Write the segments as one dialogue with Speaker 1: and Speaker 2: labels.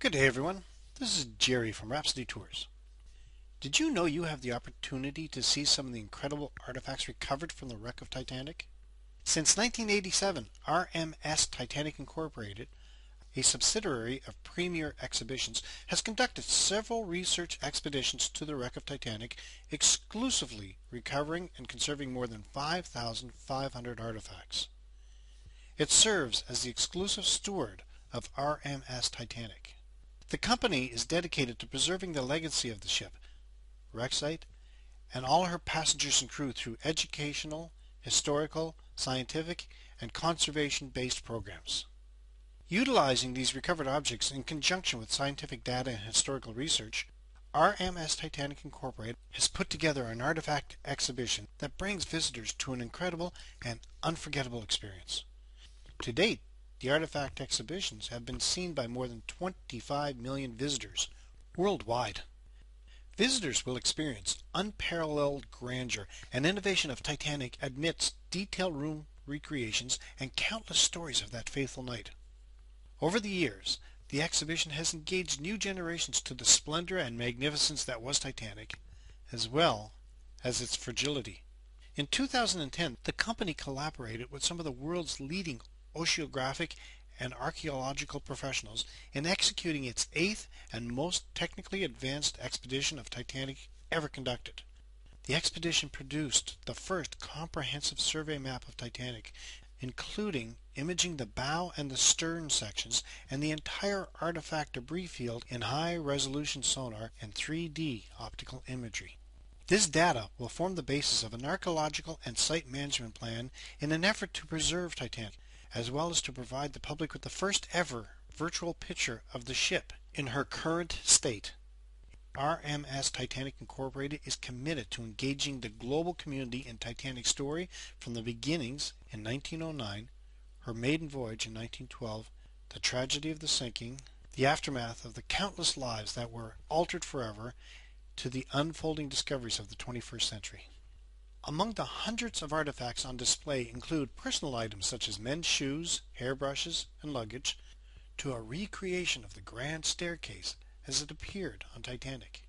Speaker 1: Good day, everyone. This is Jerry from Rhapsody Tours. Did you know you have the opportunity to see some of the incredible artifacts recovered from the wreck of Titanic? Since 1987, RMS Titanic Incorporated, a subsidiary of Premier Exhibitions, has conducted several research expeditions to the wreck of Titanic, exclusively recovering and conserving more than 5,500 artifacts. It serves as the exclusive steward of RMS Titanic. The company is dedicated to preserving the legacy of the ship, wreck site, and all her passengers and crew through educational, historical, scientific, and conservation-based programs. Utilizing these recovered objects in conjunction with scientific data and historical research, RMS Titanic Incorporated has put together an artifact exhibition that brings visitors to an incredible and unforgettable experience. To date, the artifact exhibitions have been seen by more than 25 million visitors worldwide. Visitors will experience unparalleled grandeur and innovation of Titanic amidst detailed room recreations and countless stories of that fateful night. Over the years, the exhibition has engaged new generations to the splendor and magnificence that was Titanic, as well as its fragility. In 2010, the company collaborated with some of the world's leading oceanographic and archaeological professionals in executing its 8th and most technically advanced expedition of Titanic ever conducted. The expedition produced the first comprehensive survey map of Titanic, including imaging the bow and the stern sections and the entire artifact debris field in high-resolution sonar and 3D optical imagery. This data will form the basis of an archaeological and site management plan in an effort to preserve Titanic, as well as to provide the public with the first ever virtual picture of the ship in her current state. RMS Titanic Incorporated is committed to engaging the global community in Titanic's story from the beginnings in 1909, her maiden voyage in 1912, the tragedy of the sinking, the aftermath of the countless lives that were altered forever, to the unfolding discoveries of the 21st century. Among the hundreds of artifacts on display include personal items such as men's shoes, hairbrushes, and luggage, to a recreation of the grand staircase as it appeared on Titanic.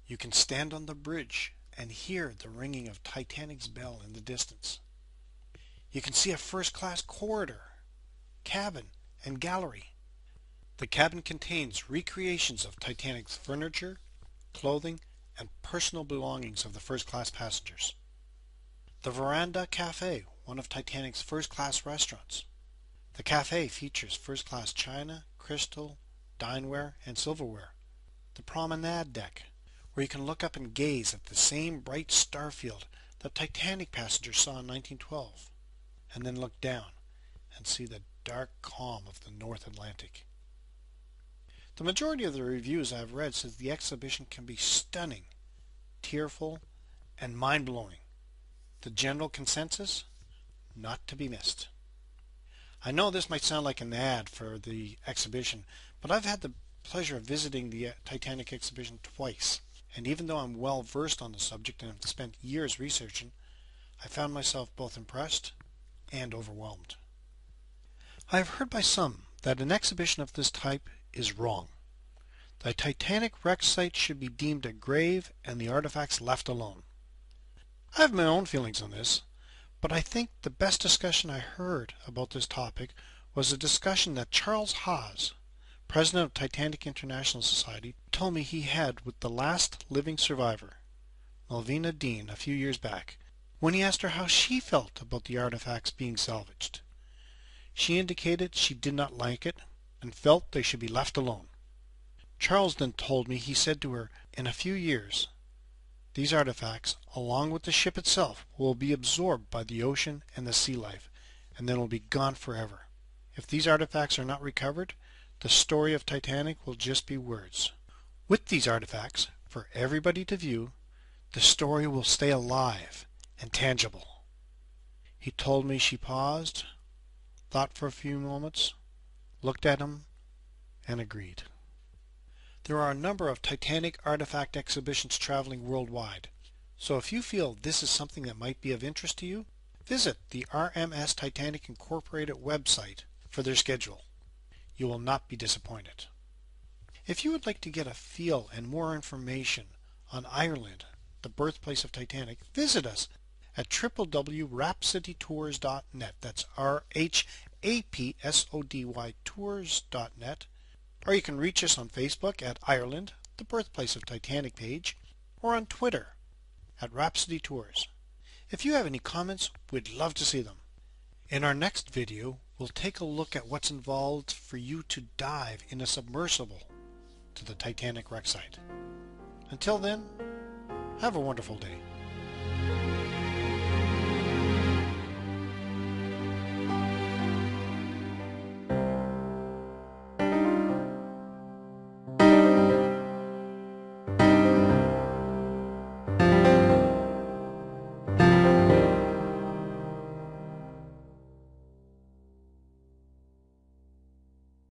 Speaker 1: You can stand on the bridge and hear the ringing of Titanic's bell in the distance. You can see a first-class corridor, cabin, and gallery. The cabin contains recreations of Titanic's furniture, clothing, and personal belongings of the first-class passengers. The Veranda Cafe, one of Titanic's first-class restaurants. The cafe features first-class china, crystal, dineware, and silverware. The promenade deck, where you can look up and gaze at the same bright star field that Titanic passengers saw in 1912, and then look down and see the dark calm of the North Atlantic. The majority of the reviews I've read says the exhibition can be stunning, tearful, and mind-blowing. The general consensus? Not to be missed. I know this might sound like an ad for the exhibition, but I've had the pleasure of visiting the Titanic exhibition twice, and even though I'm well versed on the subject and have spent years researching, I found myself both impressed and overwhelmed. I have heard by some that an exhibition of this type is wrong. The Titanic wreck site should be deemed a grave and the artifacts left alone. I have my own feelings on this, but I think the best discussion I heard about this topic was a discussion that Charles Haas, president of Titanic International Society, told me he had with the last living survivor, Malvina Dean, a few years back, when he asked her how she felt about the artifacts being salvaged. She indicated she did not like it and felt they should be left alone. Charles then told me he said to her, in a few years, these artifacts, along with the ship itself, will be absorbed by the ocean and the sea life, and then will be gone forever. If these artifacts are not recovered, the story of Titanic will just be words. With these artifacts, for everybody to view, the story will stay alive and tangible. He told me she paused, thought for a few moments, looked at him, and agreed. There are a number of Titanic artifact exhibitions traveling worldwide, so if you feel this is something that might be of interest to you, visit the RMS Titanic Incorporated website for their schedule. You will not be disappointed. If you would like to get a feel and more information on Ireland, the birthplace of Titanic, visit us at www.rhapsodytours.net. That's RHAPSODY tours.net. Or you can reach us on Facebook at Ireland, the birthplace of Titanic page, or on Twitter at Rhapsody Tours. If you have any comments, we'd love to see them. In our next video, we'll take a look at what's involved for you to dive in a submersible to the Titanic wreck site. Until then, have a wonderful day.